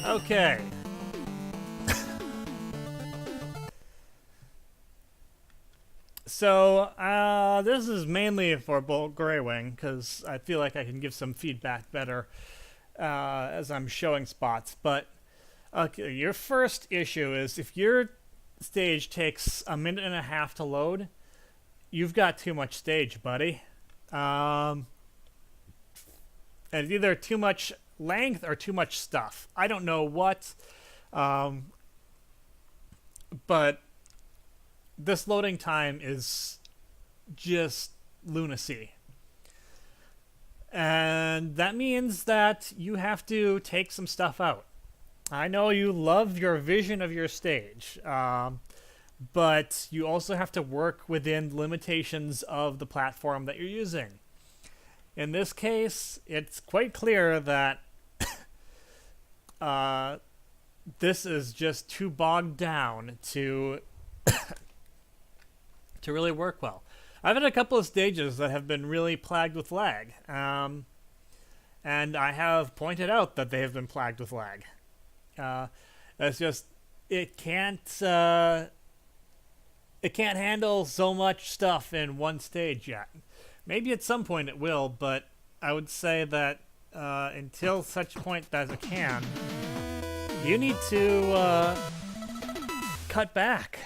Okay. So, this is mainly for BoltGreyWing, because I feel like I can give some feedback better as I'm showing spots. But, okay, your first issue is if your stage takes a minute and a half to load, you've got too much stage, buddy. And either too much length or too much stuff. I don't know what, but this loading time is just lunacy. And that means that you have to take some stuff out. I know you love your vision of your stage, but you also have to work within limitations of the platform that you're using. In this case, it's quite clear that this is just too bogged down to to really work well. I've had a couple of stages that have been really plagued with lag, and I have pointed out that they have been plagued with lag. It's just it can't handle so much stuff in one stage yet. Maybe at some point it will, but I would say that until such point as it can, you need to cut back.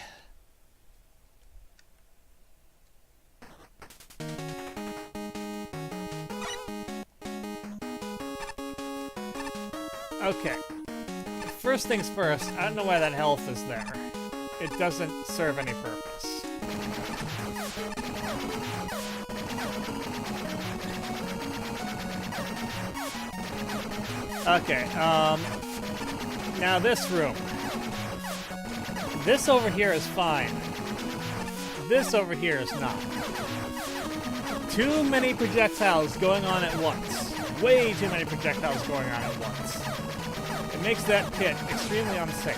Okay. First things first, I don't know why that health is there. It doesn't serve any purpose. Okay, now this room. This over here is fine. This over here is not. Too many projectiles going on at once. Way too many projectiles going on at once. It makes that pit extremely unsafe.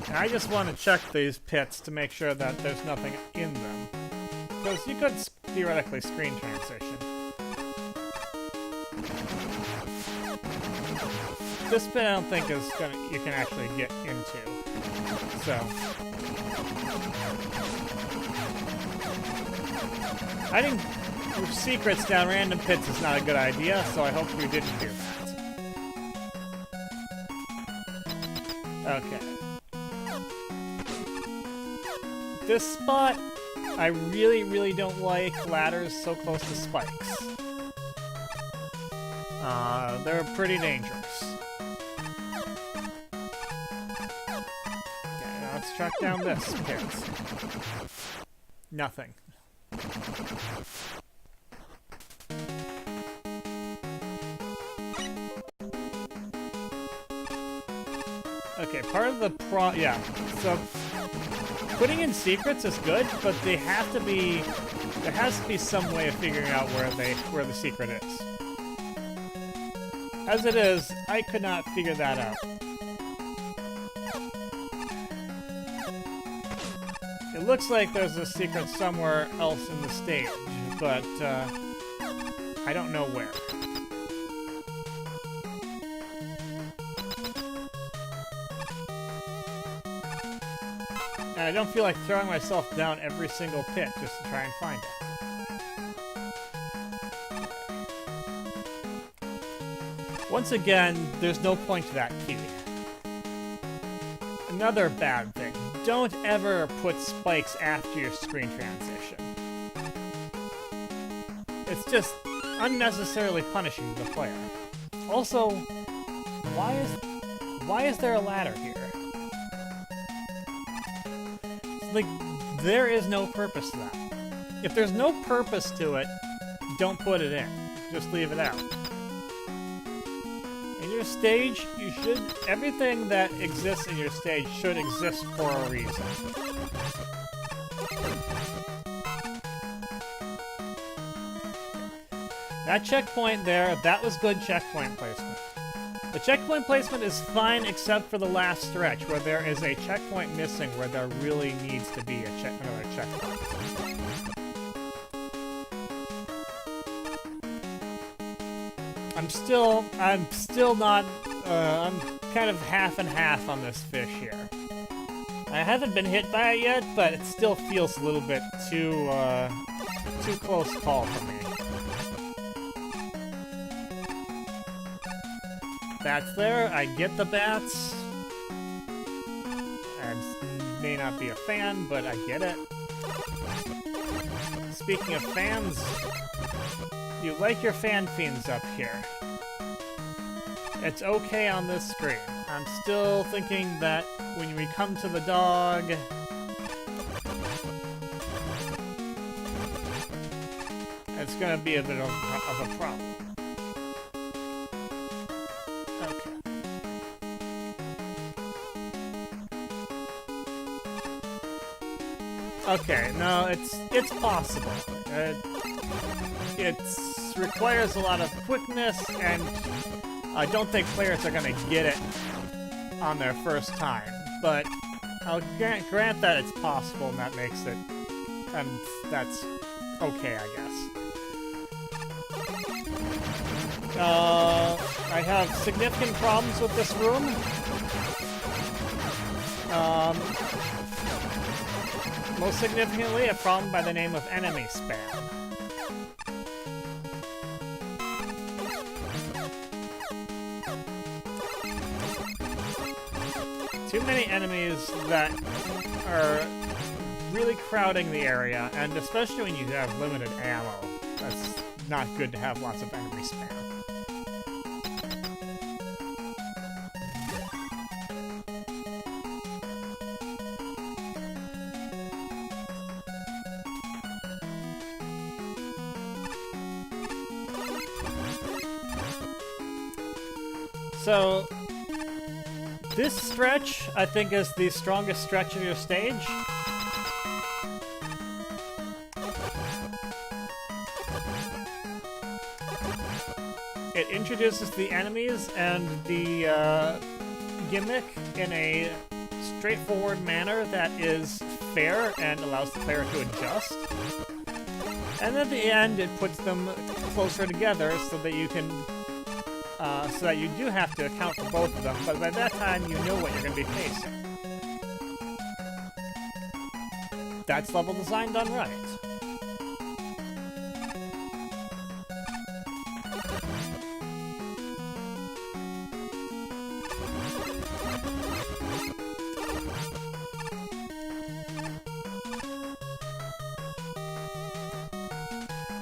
And I just want to check these pits to make sure that there's nothing in them. Because you could theoretically screen transition. This pit I don't think is you can actually get into. So hiding secrets down random pits is not a good idea, so I hope you didn't do that. Okay. This spot, I really, really don't like ladders so close to spikes. They're pretty dangerous. Okay, now let's track down this pit. Nothing. Okay, part of the yeah, so putting in secrets is good, but they have to be, there has to be some way of figuring out where the secret is. As it is, I could not figure that out. It looks like there's a secret somewhere else in the stage, but I don't know where. And I don't feel like throwing myself down every single pit just to try and find it. Once again, there's no point to that key. Another bad thing. Don't ever put spikes after your screen transition. It's just unnecessarily punishing the player. Also, why is there a ladder here? Like, there is no purpose to that. If there's no purpose to it, don't put it in. Just leave it out. In your stage, everything that exists in your stage should exist for a reason. That checkpoint there, that was good checkpoint placement. The checkpoint placement is fine except for the last stretch, where there is a checkpoint missing, where there really needs to be another checkpoint. I'm still not, I'm kind of half and half on this fish here. I haven't been hit by it yet, but it still feels a little bit too close call for me. Bats there, I get the bats. I may not be a fan, but I get it. Speaking of fans, you like your fan fiends up here. It's okay on this screen. I'm still thinking that when we come to the dog, it's gonna be a bit of a problem. Okay. Okay, no, it's possible. It requires a lot of quickness, and I don't think players are gonna get it on their first time. But I'll grant that it's possible, and that makes it, and that's okay, I guess. I have significant problems with this room. Most significantly, a problem by the name of enemy spam. Too many enemies that are really crowding the area, and especially when you have limited ammo, that's not good to have lots of enemy spam. So, this stretch, I think, is the strongest stretch of your stage. It introduces the enemies and the gimmick in a straightforward manner that is fair and allows the player to adjust. And at the end, it puts them closer together so that you can so that you do have to account for both of them, but by that time you know what you're going to be facing. That's level design done right.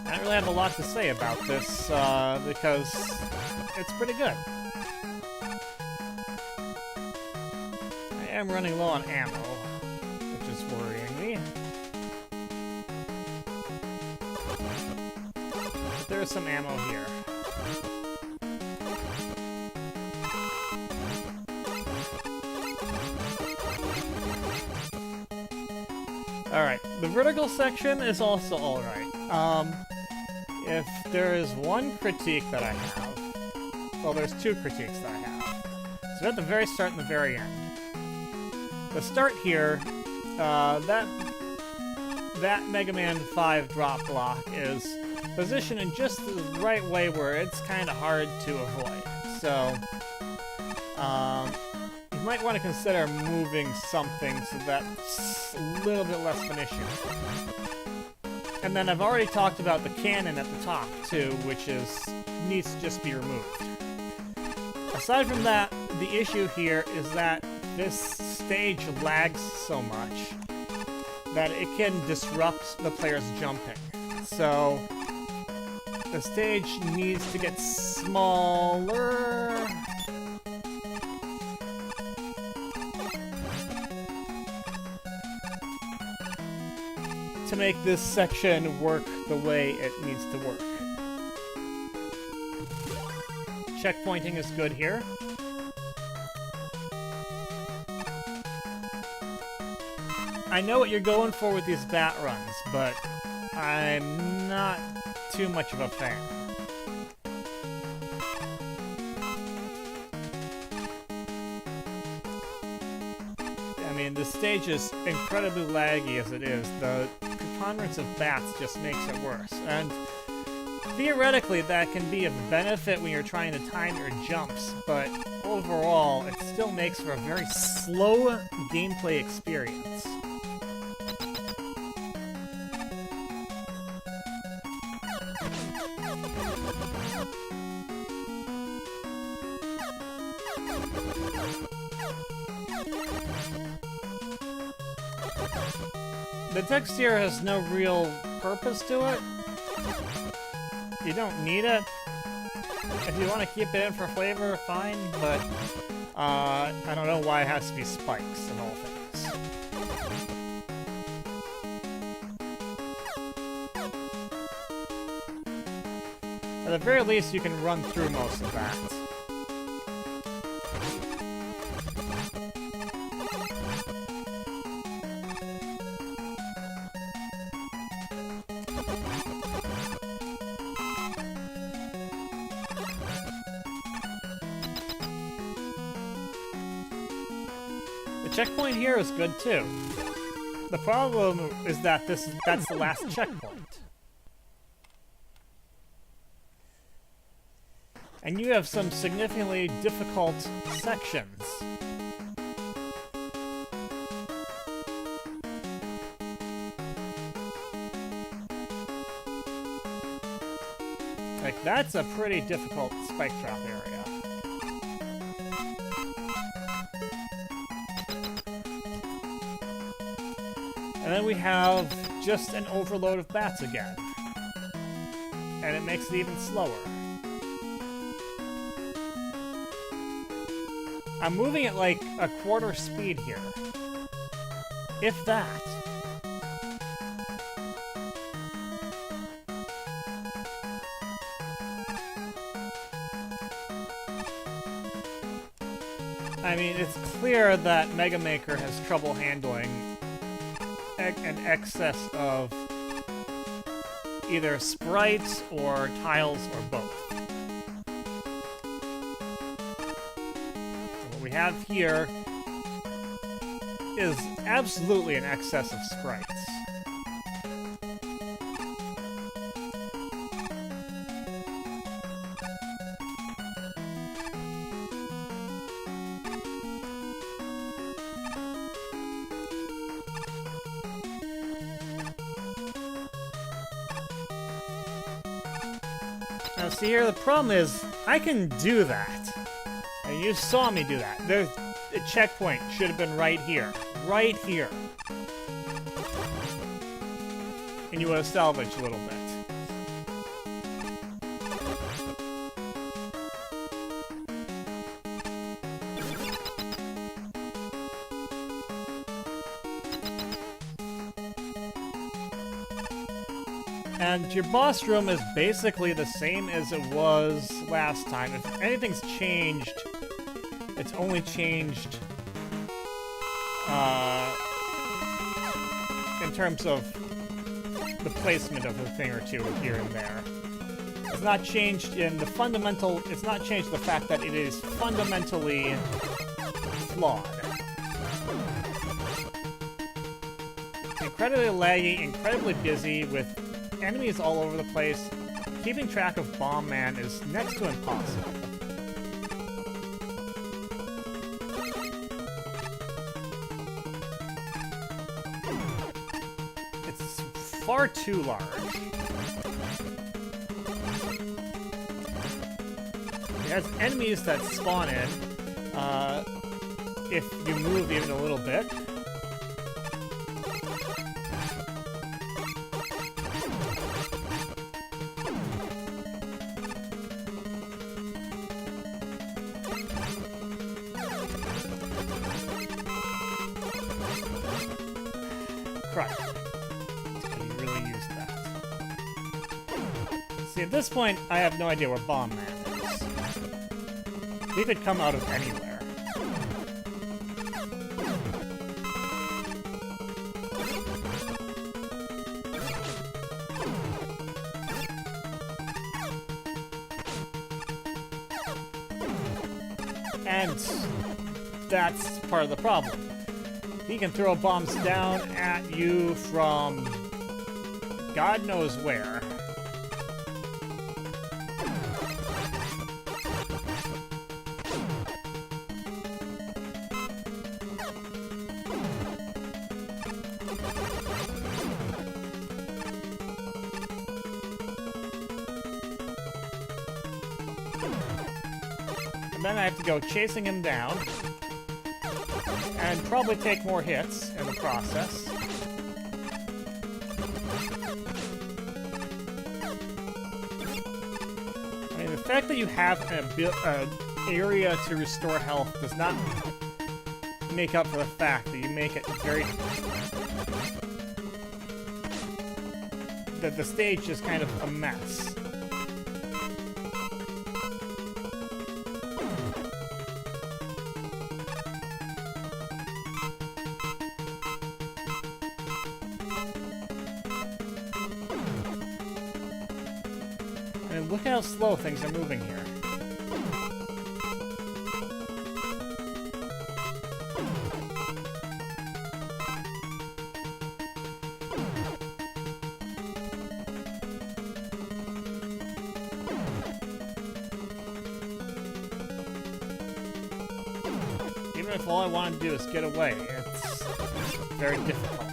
I don't really have a lot to say about this, because it's pretty good. I am running low on ammo, which is worrying me. But there is some ammo here. Alright, the vertical section is also alright. If there is one critique that I have, well, there's two critiques that I have. So at the very start and the very end. The start here, that Mega Man 5 drop block is positioned in just the right way where it's kind of hard to avoid. So, you might want to consider moving something so that's a little bit less of an issue. And then I've already talked about the cannon at the top, too, which needs to just be removed. Aside from that, the issue here is that this stage lags so much that it can disrupt the player's jumping. So, the stage needs to get smaller. To make this section work the way it needs to work. Checkpointing is good here. I know what you're going for with these bat runs, but I'm not too much of a fan. I mean, the stage is incredibly laggy as it is. The preponderance of bats just makes it worse. And Theoretically, that can be of benefit when you're trying to time your jumps, but overall, it still makes for a very slow gameplay experience. The text here has no real purpose to it. You don't need it. If you want to keep it in for flavor, fine, but I don't know why it has to be spikes of all things. At the very least, you can run through most of that. Checkpoint here is good too. The problem is that that's the last checkpoint. And you have some significantly difficult sections. Like, that's a pretty difficult spike drop area. And then we have just an overload of bats again. And it makes it even slower. I'm moving at like a quarter speed here. If that. I mean, it's clear that Mega Maker has trouble handling an excess of either sprites or tiles or both. What we have here is absolutely an excess of sprites. Now, see here, the problem is, I can do that. And you saw me do that. The checkpoint should have been right here. Right here. And you would have salvaged a little bit. And your boss room is basically the same as it was last time. If anything's changed, it's only changed in terms of the placement of a thing or two here and there. It's not changed in the fundamental, it's not changed the fact that it is fundamentally flawed. Incredibly laggy, incredibly busy, with enemies all over the place. Keeping track of Bomb Man is next to impossible. It's far too large. It has enemies that spawn in if you move even a little bit. At this point, I have no idea where Bomb Man is. He could come out of anywhere. And that's part of the problem. He can throw bombs down at you from God knows where. And then I have to go chasing him down. And probably take more hits in the process. I mean, the fact that you have an area to restore health does not make up for the fact that you make it very... that the stage is kind of a mess. I mean, look how slow things are moving here. Even if all I want to do is get away, it's very difficult.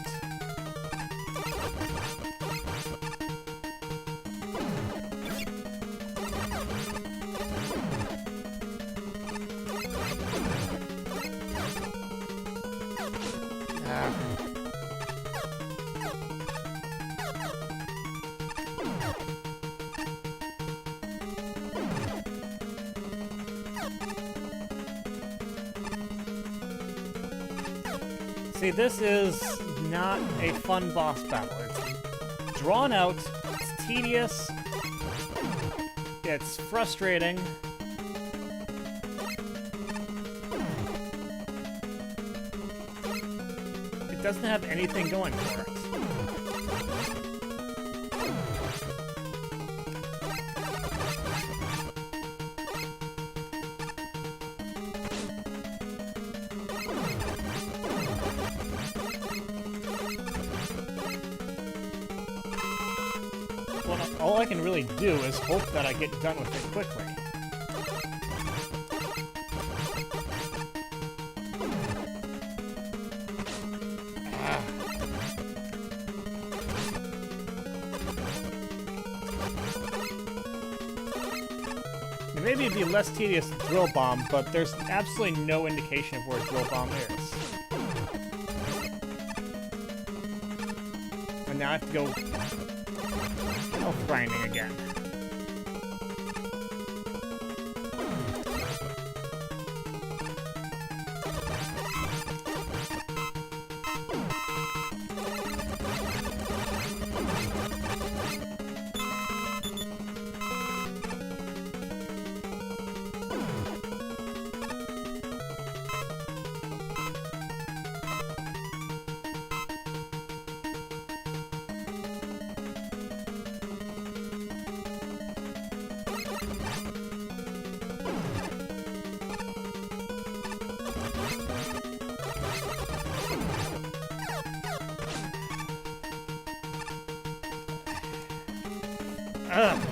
See, this is not a fun boss battle. It's drawn out, it's tedious, it's frustrating. It doesn't have anything going for it. All I can really do is hope that I get done with it quickly. Maybe it'd be less tedious to Drill Bomb, but there's absolutely no indication of where Drill Bomb is. And now I have to go health grinding again.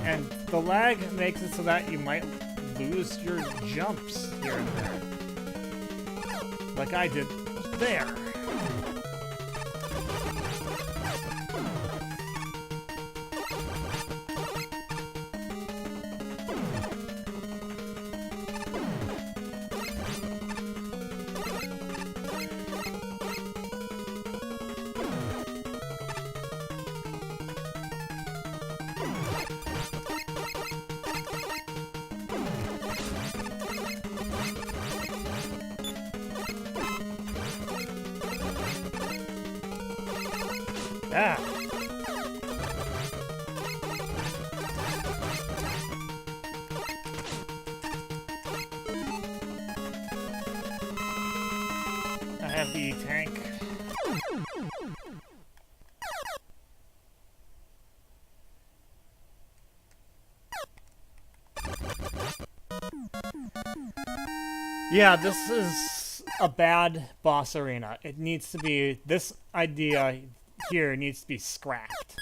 And the lag makes it so that you might lose your jumps here and there. Like I did there. Ah. I have the tank. Yeah, this is a bad boss arena. It needs to be, this idea here needs to be scrapped.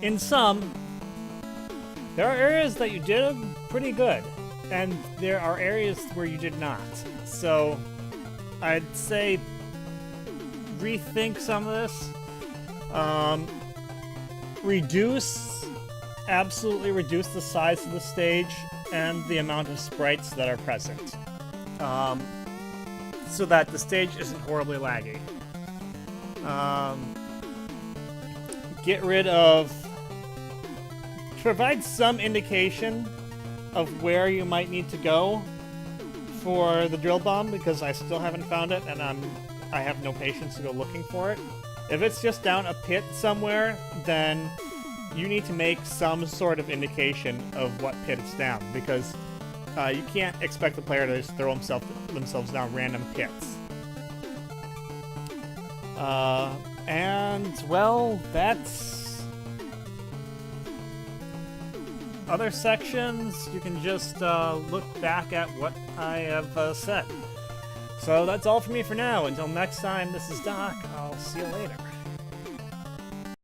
In some, there are areas that you did pretty good, and there are areas where you did not. So, I'd say rethink some of this. Absolutely reduce the size of the stage and the amount of sprites that are present, so that the stage isn't horribly laggy. Get rid of... Provide some indication of where you might need to go for the drill bomb, because I still haven't found it, and I have no patience to go looking for it. If it's just down a pit somewhere, then you need to make some sort of indication of what pit it's down, because you can't expect the player to just throw themselves down random pits. And, well, that's... Other sections, you can just look back at what I have said. So that's all for me for now. Until next time, this is Doc. I'll see you later.